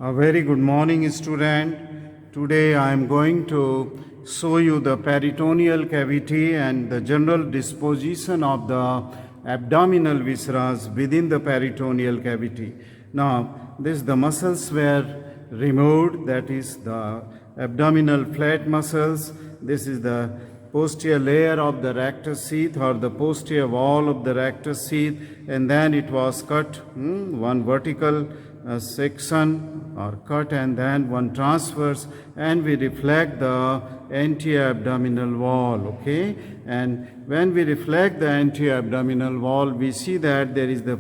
A very good morning, student. Today I am going to show you the peritoneal cavity and the general disposition of the abdominal viscera within the peritoneal cavity. Now, the muscles were removed, that is the abdominal flat muscles. This is the posterior layer of the rectus sheath or the posterior wall of the rectus sheath, and then it was cut, one vertical section or cut, and then one transverse, and we reflect the anterior abdominal wall. Okay, and when we reflect the anterior abdominal wall, we see that there is the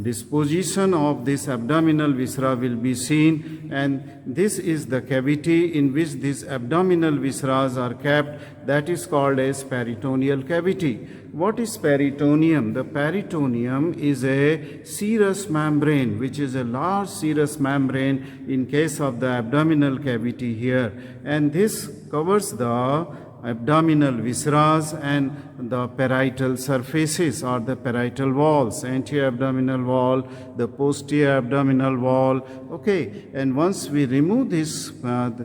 disposition of this abdominal viscera will be seen, and this is the cavity in which these abdominal viscera are kept, that is called as peritoneal cavity. What is peritoneum? The peritoneum is a serous membrane, which is a large serous membrane in case of the abdominal cavity here, and this covers the abdominal viscera and the parietal surfaces or the parietal walls, anterior abdominal wall, the posterior abdominal wall. Okay, and once we remove this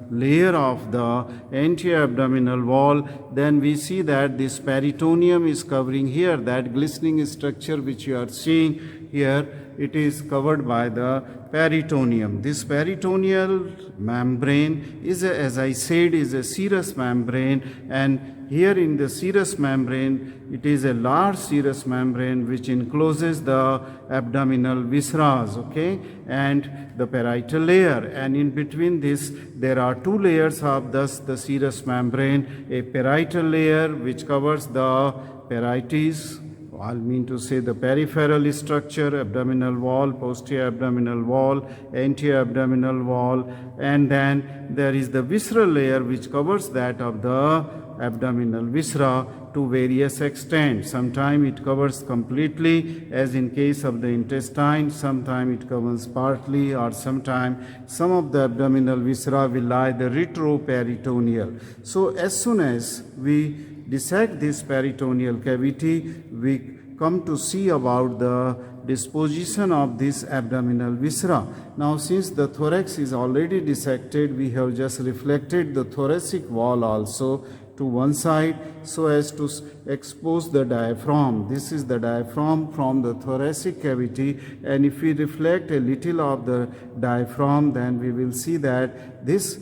layer of the anterior abdominal wall, then we see that this peritoneum is covering here, that glistening structure which you are seeing here, it is covered by the peritoneum. This peritoneal membrane is, as I said, is a serous membrane, and here in the serous membrane, it is a large serous membrane which encloses the abdominal viscera, okay, and the parietal layer, and in between this there are two layers of thus the serous membrane, a parietal layer which covers the parietes, I mean to say the peripheral structure, abdominal wall, posterior abdominal wall, anterior abdominal wall, and then there is the visceral layer which covers that of the abdominal viscera to various extents. Sometimes it covers completely, as in case of the intestine, sometimes it covers partly, or sometimes some of the abdominal viscera will lie the retroperitoneal. So as soon as we dissect this peritoneal cavity, we come to see about the disposition of this abdominal viscera. Now, since the thorax is already dissected, we have just reflected the thoracic wall also to one side so as to expose the diaphragm. This is the diaphragm from the thoracic cavity, and if we reflect a little of the diaphragm, then we will see that this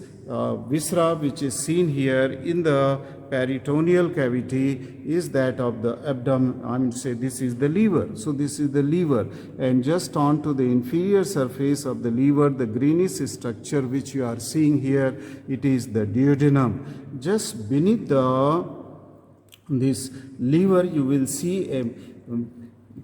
viscera which is seen here in the peritoneal cavity is that of the abdomen. I mean to say this is the liver. So this is the liver, and just onto the inferior surface of the liver, the greenish structure which you are seeing here, it is the duodenum. Just beneath this liver, you will see a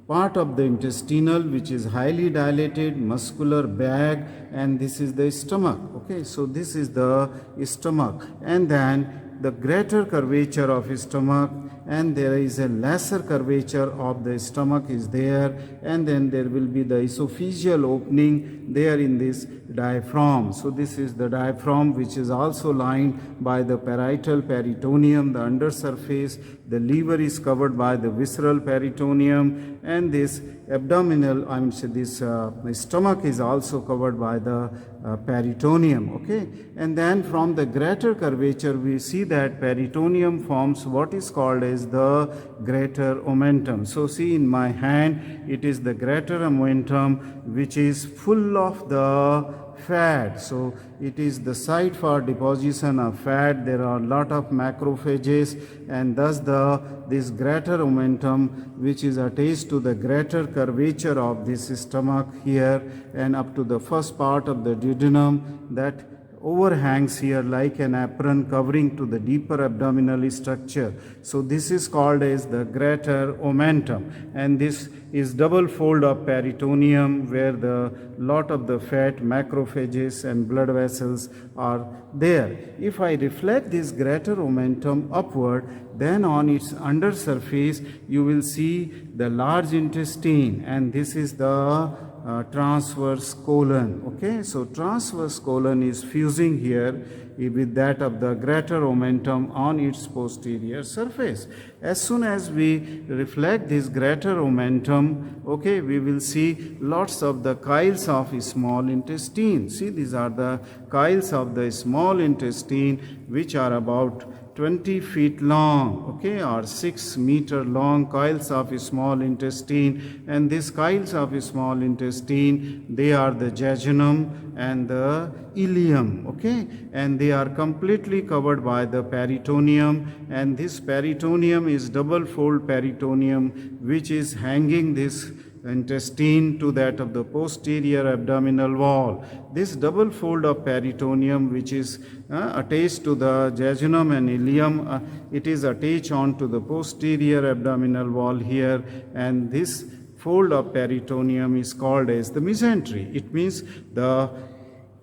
part of the intestinal which is highly dilated muscular bag, and this is the stomach. Okay, so this is the stomach, and then the greater curvature of stomach, and there is a lesser curvature of the stomach is there, and then there will be the esophageal opening there in this diaphragm. So this is the diaphragm which is also lined by the parietal peritoneum, the undersurface. The liver is covered by the visceral peritoneum, and this abdominal, this stomach is also covered by the peritoneum. Okay, and then from the greater curvature we see that peritoneum forms what is called as the greater omentum. So see in my hand, it is the greater omentum which is full of the fat. So it is the site for deposition of fat. There are a lot of macrophages, and thus this greater omentum which is attached to the greater curvature of this stomach here and up to the first part of the duodenum, that overhangs here like an apron covering to the deeper abdominal structure. So this is called as the greater omentum, and this is double fold of peritoneum where the lot of the fat, macrophages and blood vessels are there. If I reflect this greater omentum upward, then on its under surface you will see the large intestine, and this is the transverse colon. Okay, so transverse colon is fusing here with that of the greater omentum on its posterior surface. As soon as we reflect this greater omentum, okay, we will see lots of the chiles of small intestine. See, these are the chiles of the small intestine, which are about 20 feet long, okay, or 6 meter long chiles of small intestine. And these chiles of small intestine, they are the jejunum and the ilium, okay, and they are completely covered by the peritoneum. And this peritoneum is double fold peritoneum, which is hanging this intestine to that of the posterior abdominal wall. This double fold of peritoneum, which is attached to the jejunum and ilium, it is attached onto the posterior abdominal wall here, and this fold of peritoneum is called as the mesentery. It means the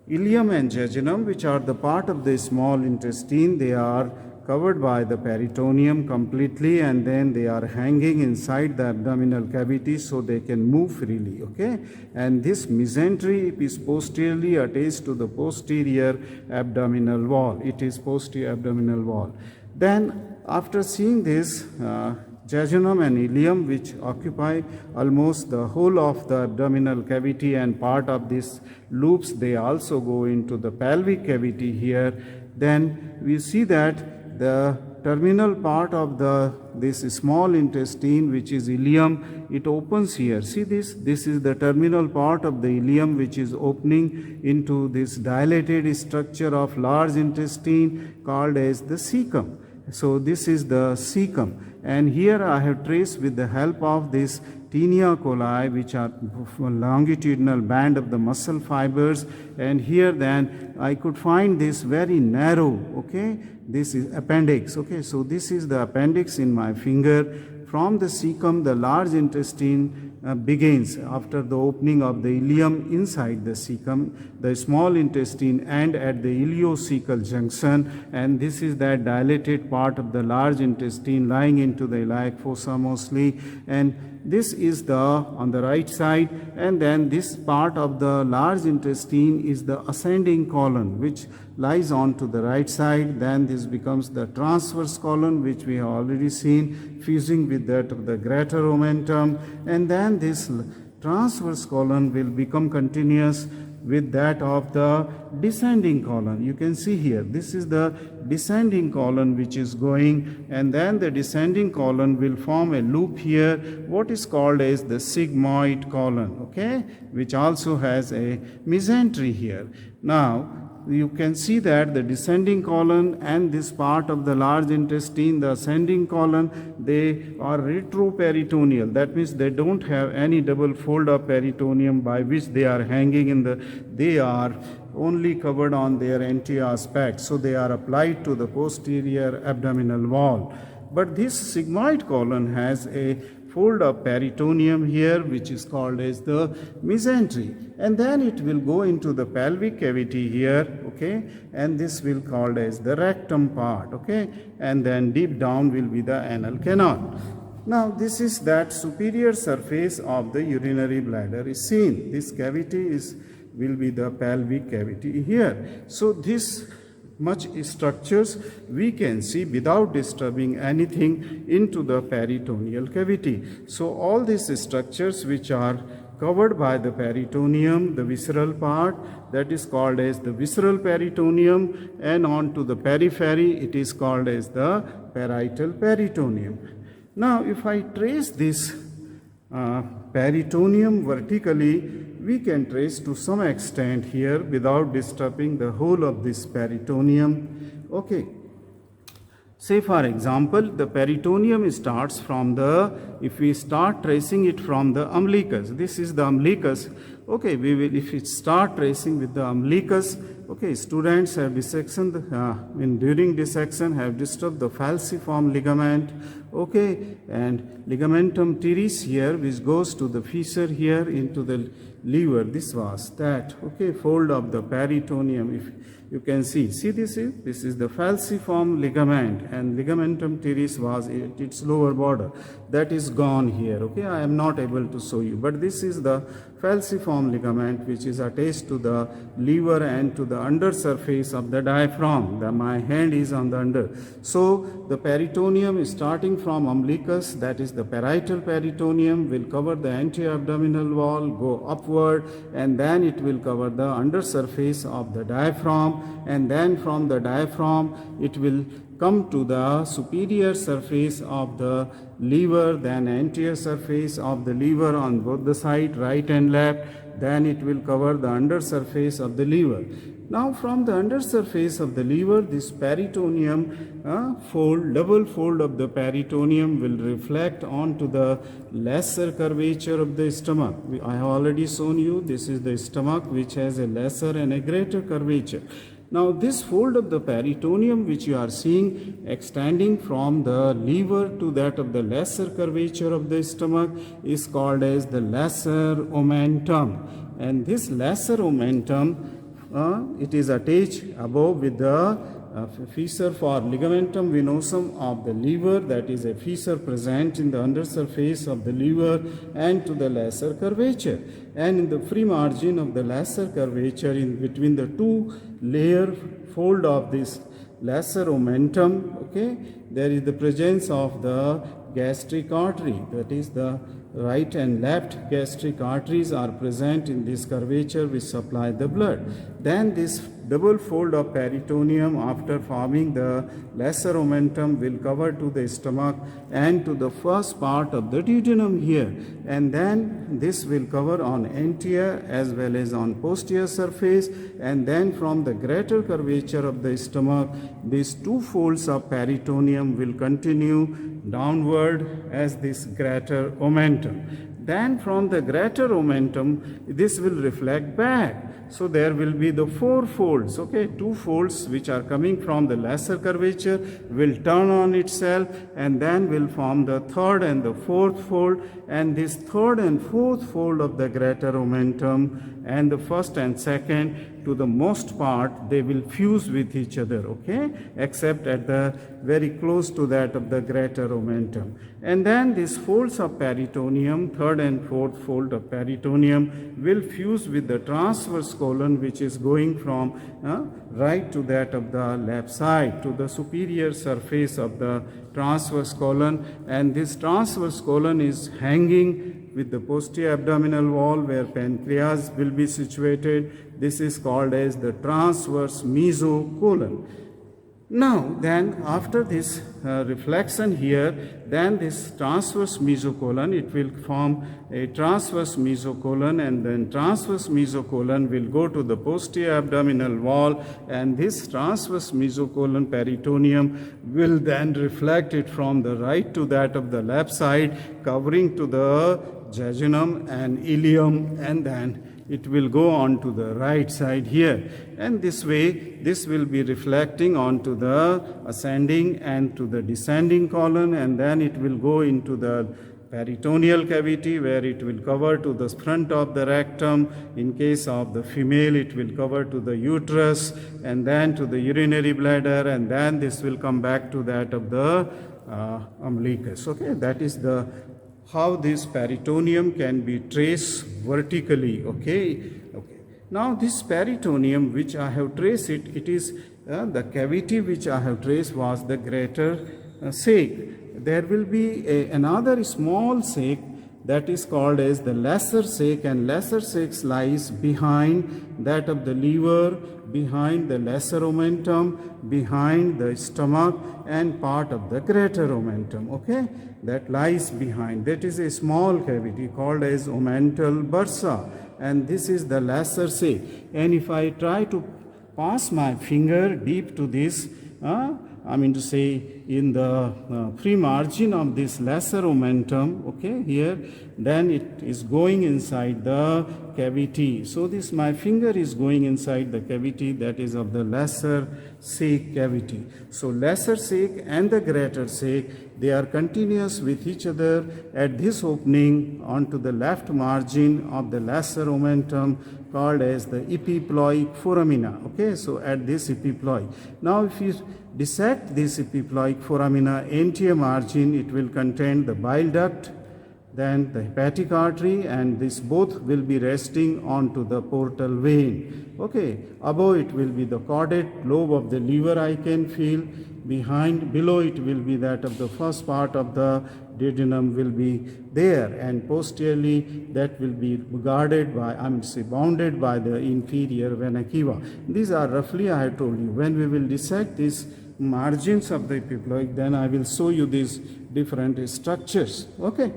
ilium and jejunum, which are the part of the small intestine, they are covered by the peritoneum completely, and then they are hanging inside the abdominal cavity so they can move freely, okay. And this mesentery is posteriorly attached to the posterior abdominal wall. It is posterior abdominal wall. Then after seeing this jejunum and ilium, which occupy almost the whole of the abdominal cavity and part of these loops, they also go into the pelvic cavity here. Then we see that the terminal part of this small intestine, which is ilium, it opens here. See this? This is the terminal part of the ilium, which is opening into this dilated structure of large intestine called as the cecum. So this is the cecum. And here I have traced with the help of this tinea coli, which are longitudinal band of the muscle fibers. And here then I could find this very narrow, okay, this is appendix, okay. So this is the appendix in my finger. From the cecum, the large intestine begins after the opening of the ilium inside the cecum, the small intestine, and at the iliocecal junction. And this is that dilated part of the large intestine lying into the iliac fossa mostly. And this is the on the right side, and then this part of the large intestine is the ascending colon, which lies on to the right side. Then this becomes the transverse colon, which we have already seen, fusing with that of the greater omentum. And then this transverse colon will become continuous with that of the descending colon. You can see here, this is the descending colon which is going, and then the descending colon will form a loop here, what is called as the sigmoid colon, okay, which also has a mesentery here. Now, you can see that the descending colon and this part of the large intestine, the ascending colon, they are retroperitoneal. That means they don't have any double fold of peritoneum by which they are hanging in the, they are only covered on their anti-aspect. So they are applied to the posterior abdominal wall. But this sigmoid colon has a fold of peritoneum here, which is called as the mesentery, and then it will go into the pelvic cavity here, okay, and this will called as the rectum part, okay, and then deep down will be the anal canal. Now this is that superior surface of the urinary bladder is seen. This cavity will be the pelvic cavity here. So this much structures we can see without disturbing anything into the peritoneal cavity. So all these structures which are covered by the peritoneum, the visceral part, that is called as the visceral peritoneum, and on to the periphery it is called as the parietal peritoneum. Now if I trace this peritoneum vertically, we can trace to some extent here without disturbing the whole of this peritoneum. Okay. Say for example, the peritoneum starts from the, if we start tracing it from the umbilicus, this is the umbilicus. Okay, we will, if we start tracing with the umbilicus, okay, students have dissection, during dissection have disturbed the falciform ligament. Okay, and ligamentum teres here, which goes to the fissure here into the liver. This was that, okay, fold of the peritoneum. If you can see this is the falciform ligament, and ligamentum teres was at its lower border. That is gone here, okay. I am not able to show you, but this is the falciform ligament which is attached to the liver and to the under surface of the diaphragm. My hand is on the under. So the peritoneum is starting from umbilicus, that is the parietal peritoneum, will cover the anti-abdominal wall, go upward, and then it will cover the under surface of the diaphragm, and then from the diaphragm it will come to the superior surface of the liver, then anterior surface of the liver on both the sides, right and left, then it will cover the under surface of the liver. Now from the under surface of the liver, this peritoneum double fold of the peritoneum will reflect onto the lesser curvature of the stomach. I have already shown you, this is the stomach which has a lesser and a greater curvature. Now this fold of the peritoneum which you are seeing extending from the liver to that of the lesser curvature of the stomach is called as the lesser omentum. And this lesser omentum, it is attached above with the fissure for ligamentum venosum of the liver, that is a fissure present in the undersurface of the liver and to the lesser curvature. And in the free margin of the lesser curvature, in between the two layer fold of this lesser omentum, okay, there is the presence of the gastric artery, that is the right and left gastric arteries are present in this curvature which supply the blood. Then this double fold of peritoneum after forming the lesser omentum will cover to the stomach and to the first part of the jejunum here, and then this will cover on anterior as well as on posterior surface, and then from the greater curvature of the stomach these two folds of peritoneum will continue downward as this greater omentum. Then from the greater omentum this will reflect back. So there will be the four folds, okay, two folds which are coming from the lesser curvature will turn on itself and then will form the third and the fourth fold, and this third and fourth fold of the greater omentum and the first and second, to the most part they will fuse with each other, okay, except at the very close to that of the greater omentum. And then these folds of peritoneum, third and fourth fold of peritoneum, will fuse with the transverse colon which is going from right to that of the left side to the superior surface of the transverse colon, and this transverse colon is hanging with the posterior abdominal wall where pancreas will be situated. This is called as the transverse mesocolon. Now then after this reflection here, then this transverse mesocolon, it will form a transverse mesocolon, and then transverse mesocolon will go to the posterior abdominal wall, and this transverse mesocolon peritoneum will then reflect it from the right to that of the left side, covering to the jejunum and ilium, and then it will go on to the right side here, and this way this will be reflecting onto the ascending and to the descending colon, and then it will go into the peritoneal cavity where it will cover to the front of the rectum. In case of the female it will cover to the uterus and then to the urinary bladder, and then this will come back to that of the umbilicus. Okay, that is the how this peritoneum can be traced vertically. Okay. Now this peritoneum which I have traced it is the cavity which I have traced was the greater sac. There will be another small sac that is called as the lesser sac, and lesser sac lies behind that of the liver, behind the lesser omentum, behind the stomach, and part of the greater omentum, okay, that lies behind. That is a small cavity called as omental bursa, and this is the lesser sac. And if I try to pass my finger deep to this, I mean to say in the free margin of this lesser omentum, okay, here, then it is going inside the cavity. So this my finger is going inside the cavity that is of the lesser sac cavity. So lesser sac and the greater sac They are continuous with each other at this opening onto the left margin of the lesser omentum called as the epiploic foramina. Okay, so at this epiploic. Now if you dissect this epiploic foramina, anterior margin, it will contain the bile duct, then the hepatic artery, and this both will be resting onto the portal vein. Okay, above it will be the caudate lobe of the liver, I can feel. Below it will be that of the first part of the jejunum will be there, and posteriorly that will be guarded by, bounded by the inferior vena cava. These are roughly, I have told you, when we will dissect these margins of the epiploic, then I will show you these different structures. Okay.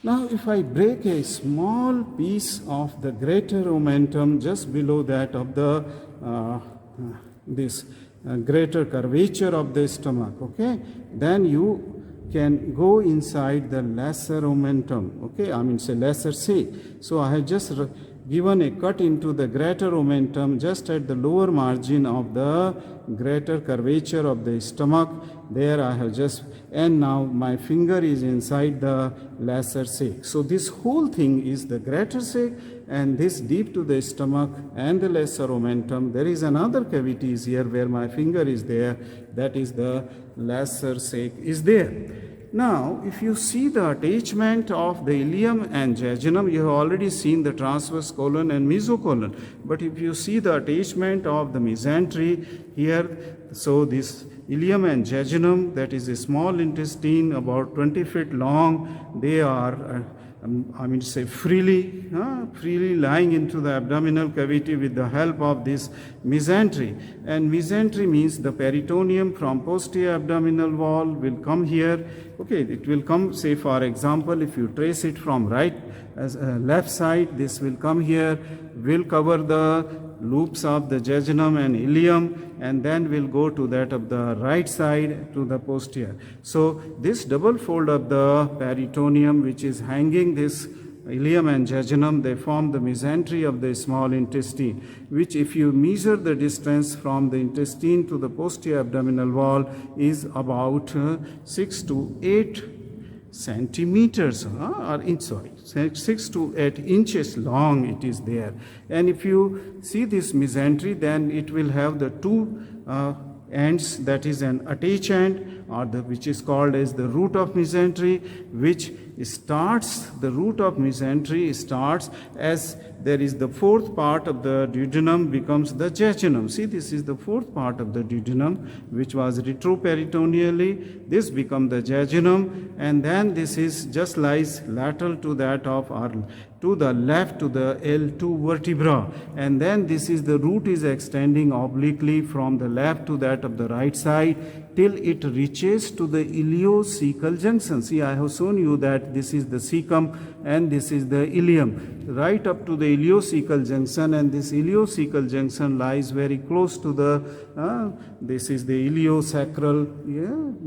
Now, if I break a small piece of the greater omentum just below that of the greater curvature of the stomach, okay, then you can go inside the lesser omentum, okay, lesser sac. So I have just given a cut into the greater omentum just at the lower margin of the greater curvature of the stomach. There I have just, and now my finger is inside the lesser sac. So this whole thing is the greater sac, and this deep to the stomach and the lesser omentum. There is another cavity is here where my finger is there, that is the lesser sac is there. Now, if you see the attachment of the ilium and jejunum, you have already seen the transverse colon and mesocolon. But if you see the attachment of the mesentery here, so this ilium and jejunum, that is a small intestine about 20 feet long, they are freely lying into the abdominal cavity with the help of this mesentery. And mesentery means the peritoneum from posterior abdominal wall will come here. Okay, it will come, say for example, if you trace it from left side, this will come here, will cover the loops of the jejunum and ilium, and then we'll go to that of the right side to the posterior. So this double fold of the peritoneum, which is hanging this ilium and jejunum, they form the mesentery of the small intestine, which if you measure the distance from the intestine to the posterior abdominal wall is about 6 to 8 centimeters, 6 to 8 inches long it is there. And if you see this mesentery, then it will have the two ends, that is an attach end, or which is called as the root of mesentery, which starts, the root of mesentery starts as there is the fourth part of the duodenum becomes the jejunum. See, this is the fourth part of the duodenum, which was retroperitoneally. This becomes the jejunum, and then this is just lies lateral to that of, or to the left to the L2 vertebra, and then this is the root is extending obliquely from the left to that of the right side till it reaches to the iliocecal junction. See, I have shown you that this is the cecum and this is the ilium, right up to the iliocecal junction, and this iliocecal junction lies very close to the this is the iliosacral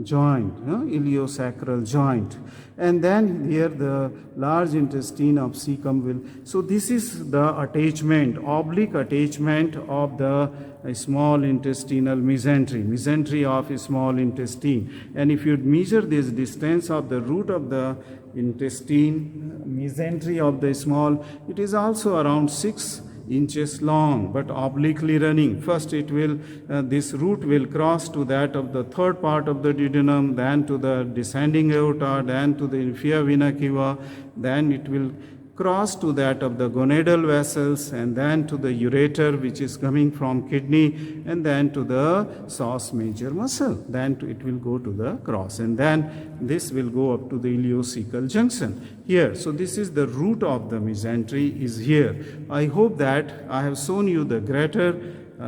joint, iliosacral joint, and then here the large intestine of cecum will. So this is the attachment, oblique attachment of the small intestinal mesentery of a small intestine. And if you measure this distance of the root of the intestine, mesentery of the small, it is also around 6 inches long, but obliquely running. First it will, this root will cross to that of the third part of the duodenum, then to the descending aorta, then to the inferior vena cava, then it will cross to that of the gonadal vessels, and then to the ureter, which is coming from kidney, and then to the psoas major muscle. Then it will go to the cross, and then this will go up to the iliocecal junction here. So this is the root of the mesentery is here. I hope that I have shown you the greater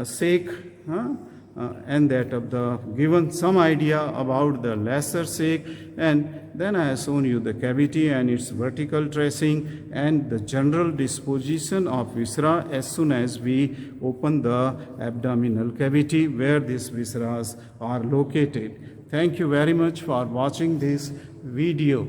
sac, and that of the given some idea about the lesser sac, and then I have shown you the cavity and its vertical tracing and the general disposition of viscera as soon as we open the abdominal cavity where these visceras are located. Thank you very much for watching this video.